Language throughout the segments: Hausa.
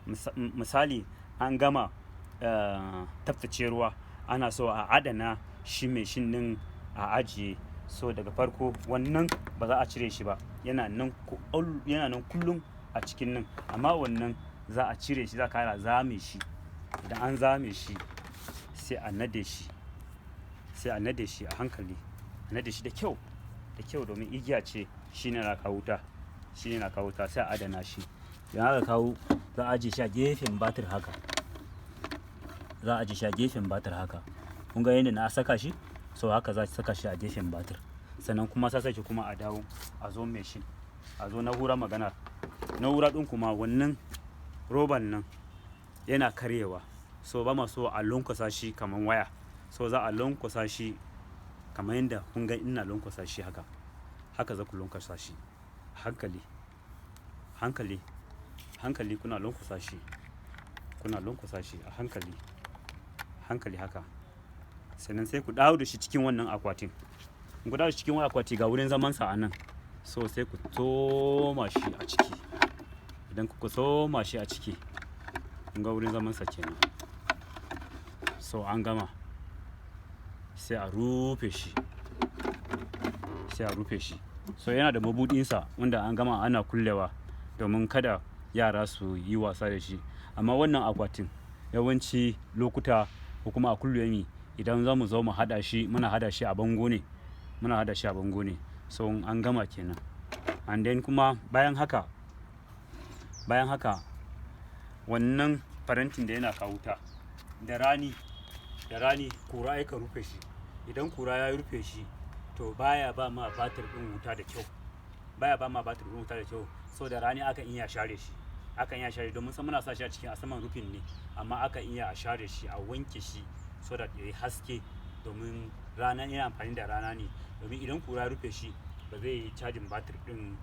misali an gama tsaftace ruwa, ana so a adana shi mashin din a ajiye. So daga farko wannan ba za a cire shi ba, yana nan kullum a cikin nan, amma wannan za a cire shi, za a ƙara zame shi. Idan an zame shi sai a nade shi, a hankali, a nade shi da kyau domin igiya ce, shine na kawo wuta, sai a adana shi. Idan aka kawo za a ajiye shi a gefen batir haka, kun ga yadda na saka shi, so haka za a saka shi a gefen batir. Sannan kuma sake kuma a dawo a zo mashin, a zo na'ura magana. Na'ura ɗin kuma wannan roban nan yana karyewa, so ba ma so a lankwasa shi kamar waya, so za a lankwasa shi kamar yadda kun ga ina lankwasa shi haka za ku lankwasa shi hankali, kuna lankwasa shi a hankali haka. Sannan sai ku dawo da shi cikin wannan akwatin. Ku dawo da shi cikin wannan akwati, ga wurin zaman sa a nan, so sai ku tsoma shi a ciki. Idan kuka tsoma shi a ciki, kun ga wurin zaman sa kenan. So an gama, sai a rufe shi. So yana da mabudinsa wanda an gama ana kullewa domin kada yara su yi wasa da shi. Amma wannan akwatin yawanci lokuta ko kuma a kullum idan za mu zo mu haɗa shi, muna haɗa shi a bango ne. So an gama kenan. And then kuma bayan haka wannan farantin da yana kawo wuta, da rani kura ya ka rufe shi. Idan kura ya rufe shi, to baya ba ma batir ɗin wuta da kyau. So da rani aka iya share shi, domin muna sa shi a cikin saman rufin ne, amma aka iya a share shi, a wanke shi so da ya yi haske, domin rana yana amfani da rana ne. Domin idan kura ya rufe shi ba zai yi cajin batir ɗin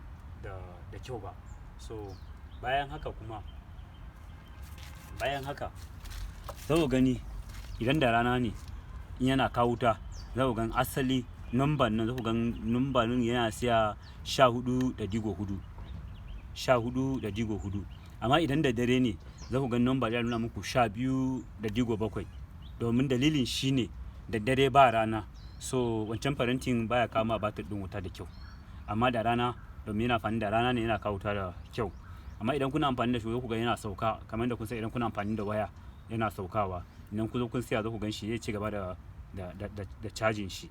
da kyau ba. So bayan haka za ku gani idan da rana ne, in yana kawo wuta, za ku gan asali number nan yana siya 14.4. Amma idan da dare ne, za ku gan number ya nuna muku 12.7. domin dalilin shine da dare ba rana, so wancan farantin baya kama batir ɗin wuta da kyau. Amma da rana, domin yana amfani da rana ne, yana kawo wuta da kyau. Amma idan kuna amfani da shi, za ku ga yana sauka, kamar da kun san idan kuna amfani da waya yana saukawa. Idan kun zo kun siya, za ku gan shi zai ci gaba da cajin shi.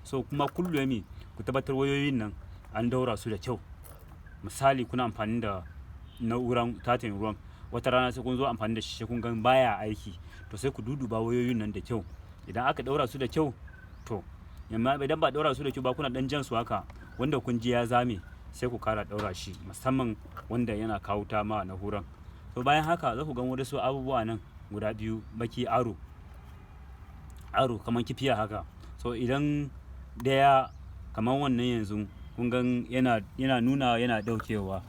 So kuma kullum ku tabbatar wayoyin nan an daura su da kyau. Misali kuna amfani da na'uran tace ruwan, wata rana sai kun zo amfani da shi, sai kun gan baya aiki, to sai ku duduba wayoyin nan da kyau. Idan aka daura su da kyau, to amma idan ba daura su da kyau ba, kuna dan jan su haka, wanda kun ji ya zame, sai ku kara daura shi, musamman wanda yana kawo wuta ma na'uran. To bayan haka za ku gan wasu abubuwa nan guda biyu baki aro kamar kifiya haka. So idan daya kamar wannan yanzu kun gan yana nuna yana daukewa,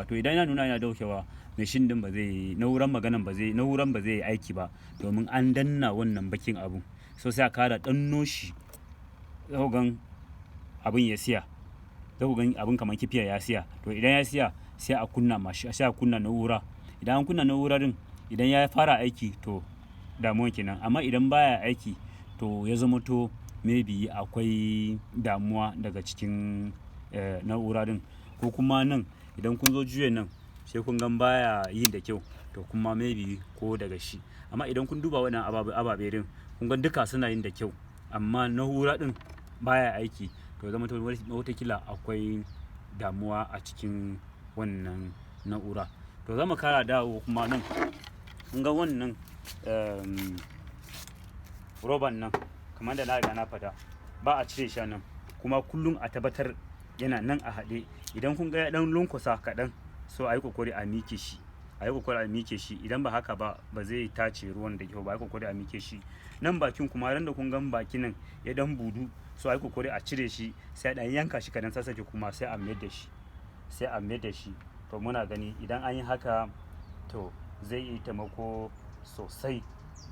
to idan yana nuna yana daukewa, mashin din na'uran ba zai yi aiki ba, domin an danna wannan bakin abu. So sai a kara danno shi, za ku gan abin ya siya, kamar kifiya ya siya. To idan ya siya, sai a kunna na'ura. Idan an kunna na'ura din, idan ya fara aiki, to damuwan kenan. Amma idan baya aiki, to ya zama to maybe akwai damuwa daga cikin na'ura din. Ko kuma nan idan kun zo juya nan, sai kun gan baya yi da kyau, to kuma maybe ko daga shi. Amma idan kun duba wannan ababe din, kun gan duka suna yin da kyau, amma na'ura din baya aiki, to zama to watakila akwai damuwa a cikin wannan na'ura. To za mu kara dawo kuma nan, kun ga wannan roban nan, kamar da na riga na fada, ba a cire shi nan, kuma kullum a tabbatar yana nan a haɗe. Idan kun ga ya dan lunkusa kaɗan, so a yi kokari a mike shi. Idan ba haka ba zai tace ruwan da kyau ba. A yi kokari a mike shi. Nan bakin kuma, ran da kun gan bakin nan ya dan budu, so a yi kokari a cire shi, sai a dan yanka shi kaɗan, sake kuma sai a mayar da shi. To muna gani idan an yi haka, to zai yi taimako sosai,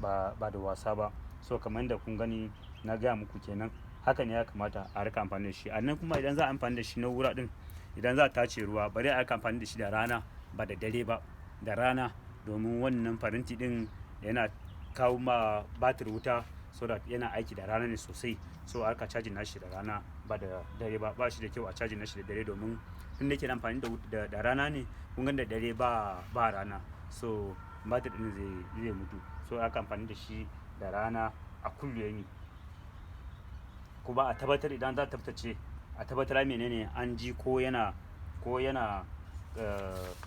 ba da wasa ba. So kamar yadda kun gani na gaya muku kenan, haka ne ya kamata a rika amfani da shi. A nan kuma idan za a amfani da shi na'ura din, idan za a tace ruwa, bari a rika amfani da shi da rana, ba da dare ba. da rana, domin wannan faranti din yana kawo ma batir wuta, so that yana aiki da rana ne sosai. So aka cajin nashi da rana ba da dare ba shi da kyau a cajin nashi da dare, domin tun da yake amfani da rana ne, kun ga da dare ba rana, so batir din zai mutu. So aka amfani da shi da rana a kullum. Kuma a tabbatar idan za ta tabtace, a tabbatar menene an ji ko yana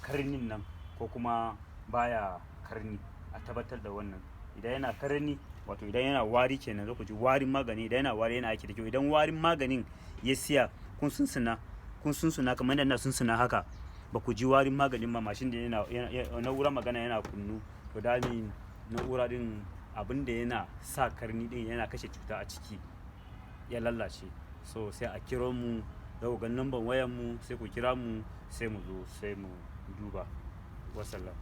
karnin nan ko kuma baya karni, a tabbatar da wannan. Idan yana karni, wato idan yana wari kenan, za ku ji warin magani. Idan yana wari yana aiki da kyau. Idan warin maganin ya siya kun sunsuna kamar yadda na sunsuna haka, ba ku ji warin maganin ma, mashin da na'urar magana yana kunnu, to dami na'ura din abin da yana sa karni din yana kashe cuta a ciki ya lallace. So sai a kira mu, za ku ga number wayan mu, sai ku kira mu, sai mu zo sai mu duba. Wassalam.